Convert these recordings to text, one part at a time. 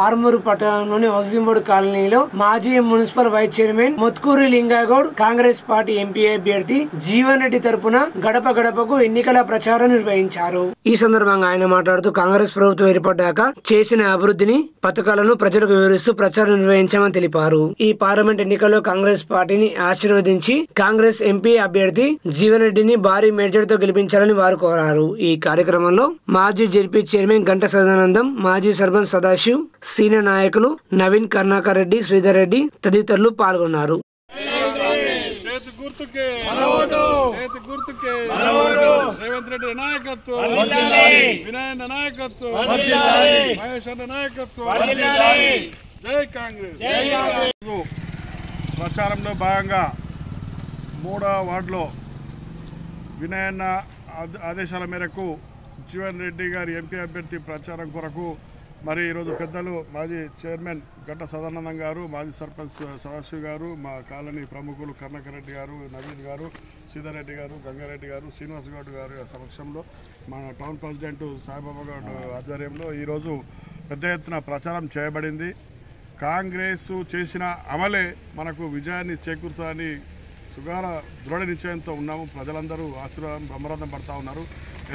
ఆర్మూరు పట్టణంలోని housing board కాలనీలో మాజీ municipal vice chairman Motkuri Lingagoud Congress party MP అభ్యర్థి జీవన్ రెడ్డి తరపున గడప గడపకు ఎన్నికల ప్రచారం నిర్వహించారు. ఈ సందర్భంగా ఆయన మాట్లాడుతూ కాంగ్రెస్ ప్రభుత్వం ఏర్పడ్డాక చేసిన అభివృద్ధిని పథకాలను ప్రజలకు వివరిస్తూ ప్రచారం నిర్వహించామని తెలిపారు. ఈ పార్లమెంట్ ఎన్నికల్లో కాంగ్రెస్ పార్టీని ఆశీర్వదించి కాంగ్రెస్ ఎంపీ అభ్యర్థి జీవన్ రెడ్డిని భారీ మెజార్టీతో గెలిపించాలని వారు కోరారు. ఈ కార్యక్రమంలో మాజీ జెడ్పీ చైర్మన్ గంట సదానందం, మాజీ సర్పంచ్ సదాశివ్, సీనియర్ నాయకులు నవీన్, కర్ణాకర్ రెడ్డి, శ్రీధర్ రెడ్డి తదితరులు పాల్గొన్నారు. రేవంత్ రెడ్డి నాయకత్వం, వినయ్ నాయకత్వం, మహేష్ అన్న నాయకత్వం, జై కాంగ్రెస్. ప్రచారంలో భాగంగా 3వ వార్డులో వినయన్న ఆదేశాల మేరకు జీవన్ రెడ్డి గారి ఎంపీ అభ్యర్థి ప్రచారం కొరకు మరి ఈరోజు పెద్దలు మాజీ చైర్మన్ గంట సదానందం గారు, మాజీ సర్పంచ్ సదాశివ్ గారు, మా కాలనీ ప్రముఖులు కర్ణాకర్ రెడ్డి గారు, నవీన్ గారు, సీతారెడ్డి రెడ్డి గారు, గంగారెడ్డి గారు, శ్రీనివాస్ గౌడ్ గారి సమక్షంలో మన టౌన్ ప్రెసిడెంట్ సాయిబాబా గౌడ్ ఆధ్వర్యంలో ఈరోజు పెద్ద ఎత్తున ప్రచారం చేయబడింది. కాంగ్రెస్ చేసిన అమలే మనకు విజయాన్ని చేకూరుతుందని సుగార దృఢ నిశ్చయంతో ఉన్నాము. ప్రజలందరూ ఆశీర్వాదం బ్రహ్మరథం పడతా ఉన్నారు.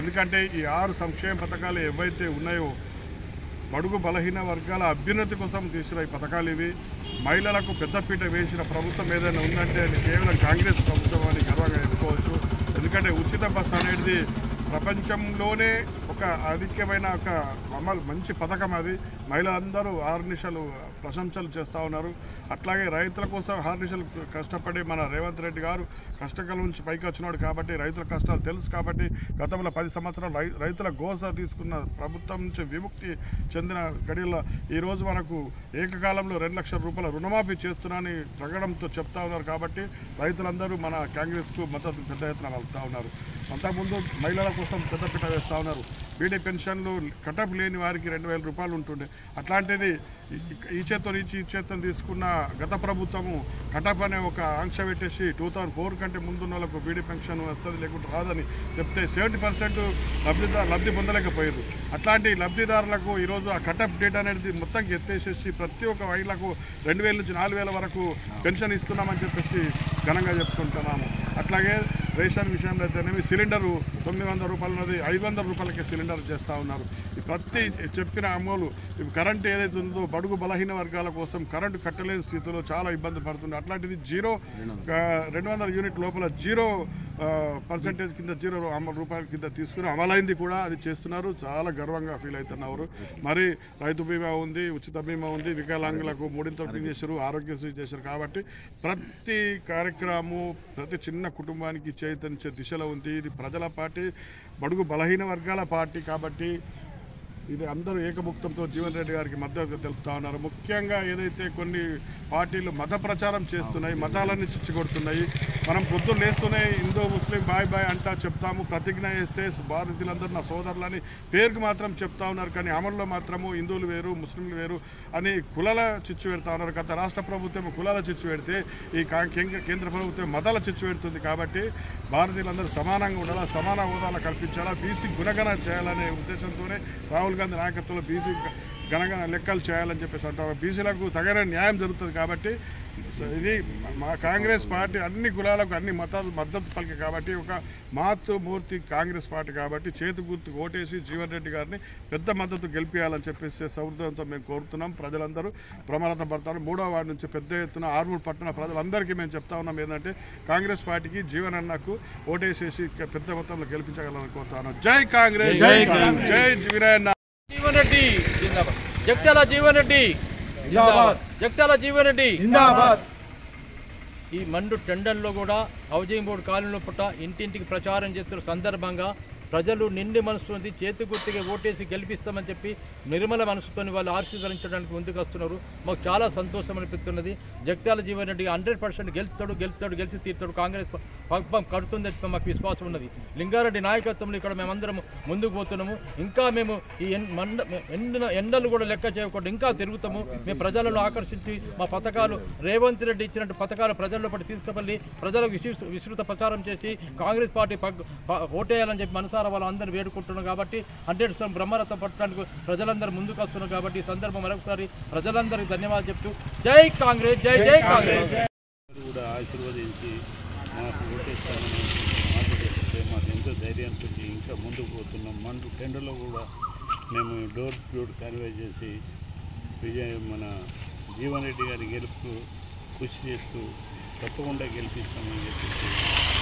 ఎందుకంటే ఈ 6 సంక్షేమ పథకాలు ఏవైతే ఉన్నాయో బడుగు బలహీన వర్గాల అభ్యున్నతి కోసం తీసిన ఈ పథకాలు ఇవి. మహిళలకు పెద్దపీట వేసిన ప్రభుత్వం ఏదైనా ఉందంటే అది కేవలం కాంగ్రెస్ ప్రభుత్వం అని గర్వంగా ఎన్నుకోవచ్చు. ఎందుకంటే ఉచిత బస్సు అనేది ప్రపంచంలోనే ఒక అధికమైన ఒక మంచి పథకం. అది మహిళలందరూ ఆర్నిశలు ప్రశంసలు చేస్తూ ఉన్నారు. అట్లాగే రైతుల కోసం హార్నిశలు కష్టపడి మన రేవంత్ రెడ్డి గారు కష్టకాలం నుంచి పైకి వచ్చినాడు కాబట్టి రైతుల కష్టాలు తెలుసు కాబట్టి గతంలో 10 సంవత్సరాలు రైతుల గోస తీసుకున్న ప్రభుత్వం నుంచి విముక్తి చెందిన గడిలో ఈరోజు మనకు ఏకకాలంలో 2 లక్షల రూపాయల రుణమాఫీ చేస్తున్నానని ప్రకటనతో చెప్తా ఉన్నారు. కాబట్టి రైతులందరూ మన కాంగ్రెస్కు మద్దతు పెద్ద ఎత్తున వెళ్తూ ఉన్నారు. అంతకుముందు మహిళల కోసం పెద్దపీట వేస్తూ ఉన్నారు. బీడీ పెన్షన్లు కటప్ లేని వారికి 2,000 రూపాయలు ఉంటుండే. అట్లాంటిది ఈ చేత్తో తీసుకున్న గత ప్రభుత్వము కటప్ అనే ఒక ఆంక్ష పెట్టేసి 2004 కంటే ముందున్న వాళ్ళకు బీడీ పెన్షన్ వస్తుంది లేకుంటే రాదని చెప్తే 70% లబ్ధి పొందలేకపోయారు. అట్లాంటి లబ్ధిదారులకు ఈరోజు ఆ కటప్ డేట్ అనేది మొత్తం ఎత్తేసేసి ప్రతి ఒక్క మహిళకు 2,000 నుంచి 4,000 వరకు పెన్షన్ ఇస్తున్నామని చెప్పేసి ఘనంగా చెప్పుకుంటున్నాము. అట్లాగే రేషన్ విషయంలో అయితేనేమి సిలిండరు 900 రూపాయలు ఉన్నది 500 రూపాయలకే సిలిండర్ చేస్తూ ఉన్నారు. ప్రతి చెప్పిన అమలు కరెంటు ఏదైతే ఉందో బడుగు బలహీన వర్గాల కోసం కరెంటు కట్టలేని స్థితిలో చాలా ఇబ్బంది పడుతుంది. అట్లాంటిది 200 యూనిట్ లోపల 0% కింద 0 రూపాయల కింద తీసుకుని అమలైంది కూడా. అది చేస్తున్నారు. చాలా గర్వంగా ఫీల్ అవుతున్నారు. మరి రైతు బీమా ఉంది, ఉచిత బీమా ఉంది, వికలాంగులకు 3 చేశారు, ఆరోగ్యశ్రీ చేశారు. కాబట్టి ప్రతి కార్యక్రమం ప్రతి చిన్న కుటుంబానికి చైతన్య దిశలో ఉంది. ఇది ప్రజల పార్టీ, బడుగు బలహీన వర్గాల పార్టీ. కాబట్టి ఇది అందరూ ఏకముక్తంతో జీవన్ రెడ్డి గారికి మద్దతు తెలుపుతా ఉన్నారు. ముఖ్యంగా ఏదైతే కొన్ని పార్టీలు మత ప్రచారం చేస్తున్నాయి, మతాలన్నీ చిచ్చుకొడుతున్నాయి. మనం పొద్దున్న లేస్తూనే హిందూ ముస్లిం బాయ్ బాయ్ అంటా చెప్తాము, ప్రతిజ్ఞ చేస్తే భారతీయులందరూ నా సోదరులని పేరుకు మాత్రం చెప్తా ఉన్నారు. కానీ అమల్లో మాత్రము హిందువులు వేరు, ముస్లింలు వేరు అని కులాల చిచ్చు పెడతా ఉన్నారు. గత రాష్ట్ర ప్రభుత్వం కులాల చిచ్చు పెడితే ఈ కేంద్ర ప్రభుత్వం మతాల చిచ్చు పెడుతుంది. కాబట్టి భారతీయులందరూ సమానంగా ఉండాలా, సమాన హోదాలు కల్పించాలా, బీసీ గుణగణ చేయాలనే ఉద్దేశంతోనే రాహుల్ గాంధీ నాయకత్వంలో బీసీ గణగణ లెక్కలు చేయాలని చెప్పేసి అంటారు. బీసీలకు తగిన న్యాయం జరుగుతుంది. కాబట్టి ఇది మా కాంగ్రెస్ పార్టీ అన్ని కులాలకు అన్ని మతాలు మద్దతు పలికి. కాబట్టి ఒక మాతృమూర్తి కాంగ్రెస్ పార్టీ. కాబట్టి చేతి గుర్తు ఓటేసి జీవన్ రెడ్డి గారిని పెద్ద మద్దతు గెలిపించాలని చెప్పేసి సౌహృదంతో మేము కోరుతున్నాం. ప్రజలందరూ ప్రమాదం పడతారు. 3వ వార్డు నుంచి పెద్ద ఎత్తున ఆర్మూర్ పట్టణ ప్రజలందరికీ మేము చెప్తా ఉన్నాం ఏంటంటే కాంగ్రెస్ పార్టీకి జీవన్ అన్నకు ఓటేసేసి పెద్ద మొత్తంలో గెలిపించగలని కోరుతాను. జై కాంగ్రెస్, జై వినయన్న. జీవన్ రెడ్డి జిందాబాద్. జగిత్యాల జీవన్ రెడ్డి జిందాబాద్. జగిత్యాల జీవన్ రెడ్డి జిందాబాద్. ఈ మండు టెండర్లో కూడా హౌసింగ్ బోర్డు కాలనీలో పుట్ట ఇంటింటికి ప్రచారం చేస్తున్న సందర్భంగా ప్రజలు నిండి మనసుతోంది చేతి గుర్తుగా ఓటేసి గెలిపిస్తామని చెప్పి నిర్మల మనసుతో వాళ్ళు ఆశీర్వదించడానికి ముందుకు వస్తున్నారు. మాకు చాలా సంతోషం అనిపిస్తున్నది. జగిత్యాల జీవన్ రెడ్డి 100% గెలిచి తీరుతాడు. కాంగ్రెస్ పక్కం కడుతుందని మాకు విశ్వాసం ఉన్నది. లింగారెడ్డి నాయకత్వంలో ఇక్కడ మేమందరం ముందుకు పోతున్నాము. ఇంకా మేము ఈ ఎండలు కూడా లెక్క చేయకుండా ఇంకా తిరుగుతాము. మేము ప్రజలను ఆకర్షించి మా పథకాలు రేవంత్ రెడ్డి ఇచ్చినట్టు పథకాలు ప్రజల్లో పట్టి తీసుకువెళ్ళి ప్రజలకు విస్తృత ప్రచారం చేసి కాంగ్రెస్ పార్టీ ఓటేయాలని చెప్పి మనసారా వాళ్ళు అందరూ వేడుకుంటున్నాం. కాబట్టి 100% బ్రహ్మరథం పట్టడానికి ప్రజలందరూ ముందుకు వస్తున్నారు. కాబట్టి ఈ సందర్భం మరొకసారి ప్రజలందరికీ ధన్యవాదాలు చెప్తూ జై కాంగ్రెస్, జై జై కాంగ్రెస్. కూడా ఆశీర్వదించి మాకు ఓటేస్తామని మాకు చెప్తే మాకు ఎంతో ధైర్యంతో ఇంకా ముందుకు పోతున్నాం. మండు టెండర్లో కూడా మేము డోర్ టు డోర్ కన్వే చేసి మన జీవన్ రెడ్డి గారి గెలుపుకు కృషి చేస్తూ తప్పకుండా గెలిపిస్తామని చెప్పేసి